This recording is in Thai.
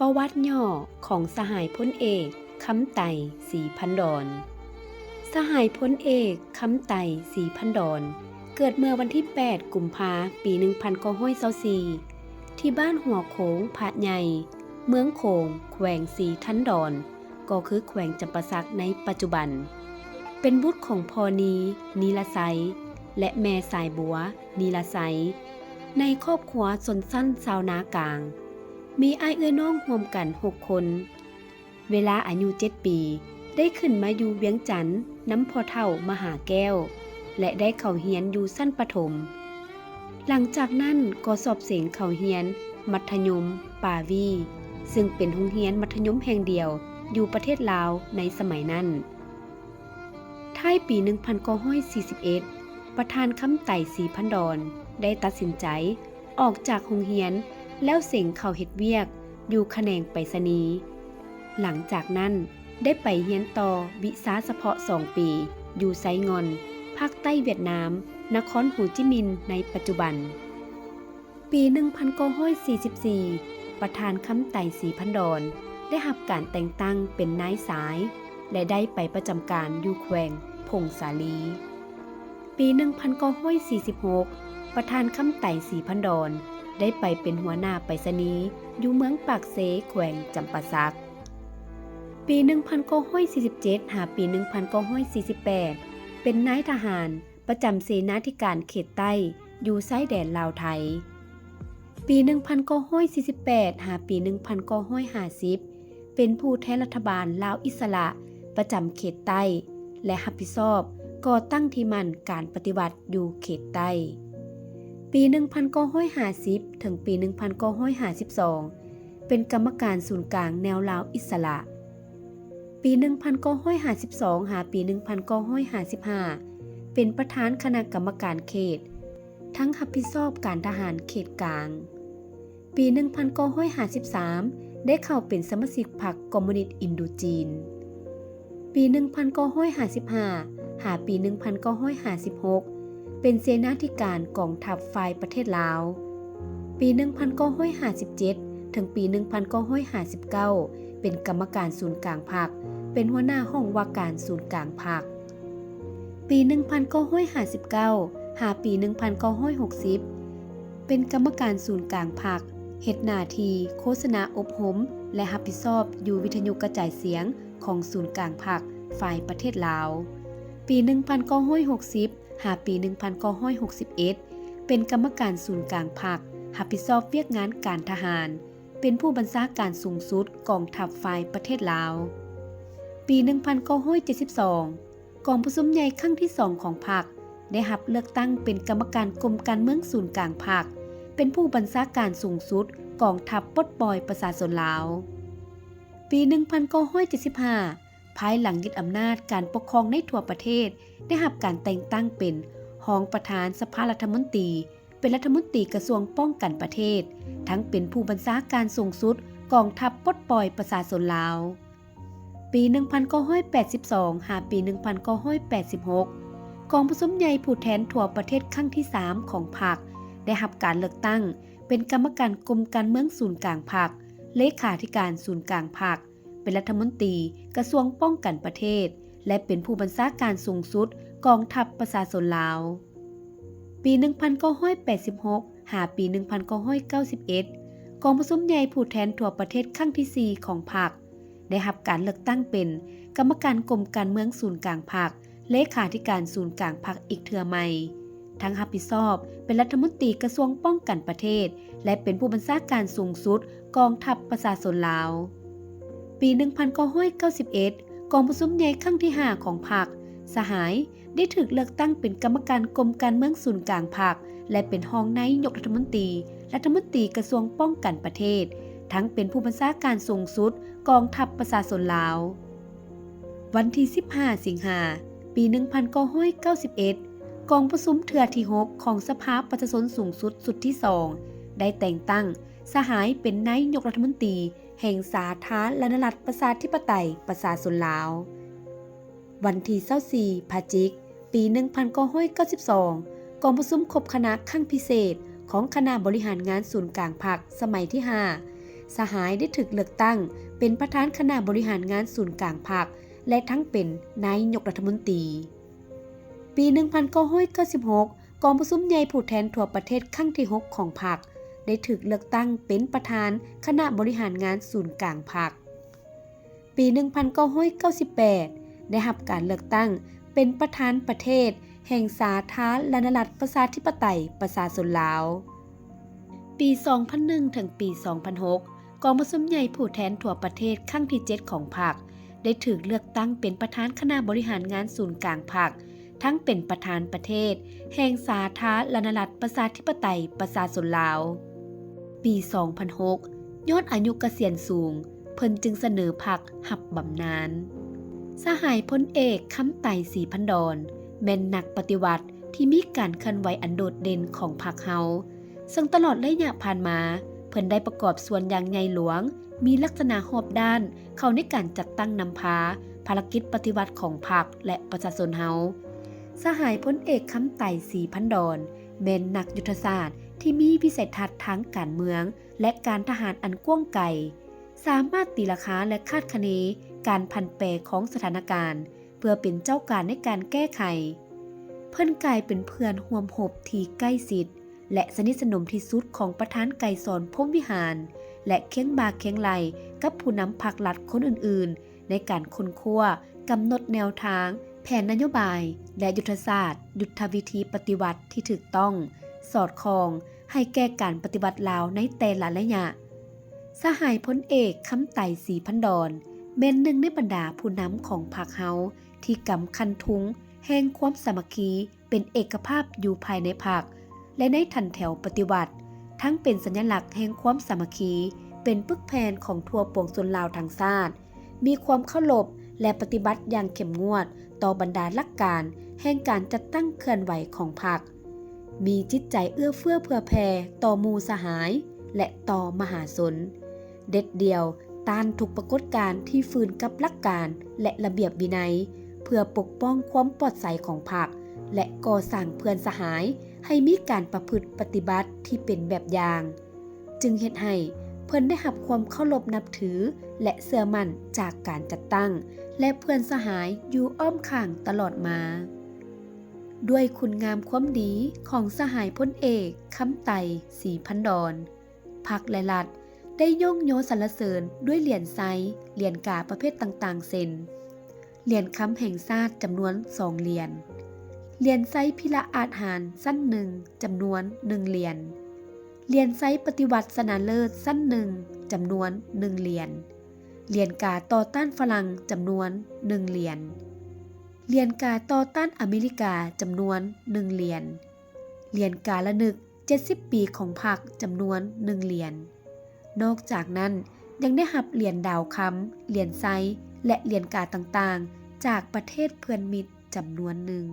ประวัติย่อของสหายพลเอกคำไต่ ศรีพันดร สหายพลเอกคำไต่ ศรีพันดร เกิดเมื่อวันที่ 8 กุมภาพันธ์ ปี 1924 ที่บ้านหัวโขง ผาดใหญ่ เมืองโขง แขวงศรีทันดร ก็คือแขวงจำปาสักในปัจจุบัน เป็นบุตรของพ่อนีลาไซและแม่สายบัว นีลาไซในครอบครัวชนชั้นชาวนากลาง มีอ้ายเอื้อน้องรวมกัน 6 คน เวลาอายุ 7 ปี ได้ขึ้นมาอยู่เวียงจันทน์น้ำพ่อเฒ่ามหาแก้ว และได้เข้าเรียนอยู่ชั้นประถม หลังจากนั้นก็สอบเสงเข้าเรียน มัธยม ปาวี ซึ่งเป็นโรงเรียนมัธยมแห่งเดียวอยู่ประเทศลาวในสมัยนั้น ท้ายปี 1941 ประธานคำไต่ ศรีพันดร ได้ตัดสินใจออกจากโรงเรียนแล้วเสงเข้าเฮ็ดเวียกอยู่แขนงไปรษณีย์หลังจากนั้นได้ไปเรียนต่อวิชาเฉพาะ 2 ปีอยู่ไซงอน ภาคใต้เวียดนาม นครโฮจิมินห์ในปัจจุบัน ปี 1944 ประธานคำไต่ ศรีพันดร ได้รับการแต่งตั้งเป็นนายสาย และได้ไปประจำการอยู่แขวงพงสาลี ปี 1946 ประธานคำไต่ ศรีพันดร ได้ไปเป็นหัวหน้าไปรษณีย์อยู่เมืองปากเซ แขวงจำปาสัก ปี 1947 หาปี 1948 เป็นนายทหารประจำเสนาธิการเขตใต้อยู่ชายแดนลาวไทย ปี 1948 หาปี 1950 เป็นผู้แทนรัฐบาลลาวอิสระประจำเขตใต้และรับผิดชอบก่อตั้งที่มั่นการปฏิวัติอยู่เขตใต้ ปี 1950 ถึงปี 1952 เป็นกรรมการศูนย์กลางแนวลาวอิสระ ปี 1952 หาปี 1955 เป็นประธานคณะกรรมการเขต ทั้งรับผิดชอบการทหารเขตกลาง ปี 1953 ได้เข้าเป็นสมาชิกพรรคคอมมิวนิสต์อินโดจีน ปี 1955 หาปี 1956 เป็นเสนาธิการกองทัพฝ่ายประเทศลาว ปี 1957 ถึงปี 1959 เป็นกรรมการศูนย์กลางพรรค เป็นหัวหน้าห้องว่าการศูนย์กลางพรรค ปี 1959 หาปี 1960 เป็นกรรมการศูนย์กลางพรรค เฮ็ดหน้าที่โฆษณาอบรมและรับผิดชอบอยู่วิทยุกระจายเสียงของศูนย์กลางพรรคฝ่ายประเทศลาว ปี 1960 หาปี 1961 เป็นกรรมการศูนย์กลางพรรค รับผิดชอบเวียกงานการทหาร เป็นผู้บัญชาการสูงสุดกองทัพฝ่ายประเทศลาว ปี 1972 กองประชุมใหญ่ครั้งที่ 2 ของพรรค ได้รับเลือกตั้งเป็นกรรมการกรมการเมืองศูนย์กลางพรรค เป็นผู้บัญชาการสูงสุดกองทัพปลดปล่อยประชาชนลาว ปี 1975 ภายหลังยึดอำนาจการปกครองในทั่วประเทศ ได้รับการแต่งตั้งเป็นรองประธานสภารัฐมนตรี เป็นรัฐมนตรีกระทรวงป้องกันประเทศ ทั้งเป็นผู้บัญชาการสูงสุดกองทัพปลดปล่อยประชาชนลาว ปี 1982 หาปี 1986 กองประชุมใหญ่ผู้แทนทั่วประเทศครั้งที่ 3 ของพรรค ได้รับการเลือกตั้งเป็นกรรมการกรมการเมืองศูนย์กลางพรรค เลขาธิการศูนย์กลางพรรค เป็นรัฐมนตรีกระทรวงป้องกันประเทศ และเป็นผู้บัญชาการสูงสุดกองทัพประชาชนลาว ปี 1986 หาปี 1991 กองประชุมใหญ่ผู้แทนทั่วประเทศครั้งที่ 4 ของพรรค ได้รับการเลือกตั้งเป็นกรรมการกรมการเมืองศูนย์กลางพรรค เลขาธิการศูนย์กลางพรรคอีกเทื่อใหม่ ทั้งรับผิดชอบเป็นรัฐมนตรีกระทรวงป้องกันประเทศ และเป็นผู้บัญชาการสูงสุดกองทัพประชาชนลาว ปี 1991 กองประชุมใหญ่ครั้งที่ 5 ของพรรค สหายได้ถูกเลือกตั้งเป็นกรรมการกรมการเมืองศูนย์กลางพรรค และเป็นรองนายกรัฐมนตรี รัฐมนตรีกระทรวงป้องกันประเทศ ทั้งเป็นผู้บัญชาการสูงสุดกองทัพประชาชนลาว วันที่ 15 สิงหาคม ปี 1991 กองประชุมเทื่อที่ 6 ของสภาประชาชนสูงสุดสุดที่ 2 ได้แต่งตั้งสหายเป็นนายกรัฐมนตรีแห่งสาธารณรัฐประชาธิปไตยประชาชนลาว วันที่ 24 พฤศจิกายน ปี 1992 กองประชุมครบคณะครั้งพิเศษของคณะบริหารงานศูนย์กลางพรรคสมัยที่ 5 สหายได้ถึกเลือกตั้งเป็นประธานคณะบริหารงานศูนย์กลางพรรคและทั้งเป็นนายกรัฐมนตรีปี 1996 กองประชุมใหญ่ผู้แทนทั่วประเทศครั้งที่ 6 ของพรรคได้ถึกเลือกตั้งเป็นประธานคณะบริหารงานศูนย์กลางพรรคปี 1998 ได้รับการเลือกตั้งเป็นประธานประเทศแห่งสาธารณรัฐประชาธิปไตยประชาชนลาวปี 2001 ถึงปี 2006 กองประชุมใหญ่ผู้แทนทั่วประเทศครั้งที่ 7 ของพรรคได้ถูกเลือกตั้งเป็นประธานคณะบริหารงานศูนย์กลางพรรคทั้งเป็นประธานประเทศแห่งสาธารณรัฐประชาธิปไตยประชาชนลาวปี 2006 ย้อนอายุเกษียณสูงเพิ่นจึงเสนอพรรคหับบำนาญสหายพลเอกคำไต่ศรีพันดรแม่นนักปฏิวัติที่มีการเคลื่อนไหวอันโดดเด่นของพรรคเฮาซึ่งตลอดระยะผ่านมาเพิ่นได้ประกอบส่วนอย่างใหญ่หลวงมีลักษณะรอบด้านเข้าในการจัดตั้งนำพาภารกิจปฏิวัติของพรรคและประชาชนเฮาสหายพลเอกคำไต่ศรีพันดรแม่นนักยุทธศาสตร์ที่มีวิสัยทัศน์ทางการเมืองและการทหารอันกว้างไกลสามารถตีราคาและคาดคะเนการผันแปรของสถานการณ์เพื่อเป็นเจ้าการในการแก้ไขเพิ่นกลายเป็นเพื่อนร่วมรบที่ใกล้ชิดและสนิทสนมที่สุดของประธานไกรสอนพรหมวิหารและเคียงบ่าเคียงไหลกับผู้นำพรรครัฐคนอื่นๆในการค้นคว้ากำหนดแนวทางแผนนโยบายและยุทธศาสตร์ยุทธวิธีปฏิวัติที่ถูกต้องสอดคล้องให้แก้การปฏิวัติลาวในแต่ละระยะสหายพลเอกคำไต่ศรีพันดรเป็นหนึ่งในบรรดาผู้นำของพรรคเฮาที่กำคันทุงแห่งความสามัคคีเป็นเอกภาพอยู่ภายในพรรคและในทันแถวปฏิวัติทั้งเป็นสัญลักษณ์แห่งความสามัคคีเป็นปึกแผ่นของทั่วปวงชนลาวทั้งชาติมีความเคารพและปฏิบัติอย่างเข้มงวดต่อบรรดาหลักการแห่งการจัดตั้งเคลื่อนไหวของพรรคมีจิตใจเอื้อเฟื้อเผื่อแผ่ต่อหมู่สหายและต่อมหาชนเด็ดเดี่ยวต้านทุกปรากฏการณ์ที่ฝืนกับหลักการและระเบียบวินัยเพื่อปกป้องความปลอดภัยของพรรคและก่อสร้างเพื่อนสหายให้มีการประพฤติปฏิบัติที่เป็นแบบอย่างจึงเฮ็ดให้เพิ่นได้รับความเคารพนับถือและเชื่อมั่นจากการจัดตั้งและเพื่อนสหายอยู่อ้อมข้างตลอดมาด้วยคุณงามความดีของสหายพลเอกคำไต่ศรีพันดรพรรคและรัฐได้ย่งโยสรรเสริญด้วยเหรียญไซเหรียญกาประเภทต่างๆเช่นเหรียญคำแห่งชาติจำนวน2เหรียญเหรียญไซพิละอาจหารสั้นหนึ่งจำนวน1เหรียญเหรียญไซปฏิวัติชนะเลิศสั้นหนึ่งจำนวน1เหรียญเหรียญกาต่อต้านฝรั่งจำนวน1เหรียญเหรียญกาต่อต้านอเมริกาจำนวน1เหรียญเหรียญกาละนึก70ปีของพรรคจำนวน1เหรียญนอกจากนั้นยังได้รับเหรียญดาวค้ำเหรียญไซและเหรียญกาต่างๆจากประเทศเพื่อนมิตรจำนวนหนึ่ง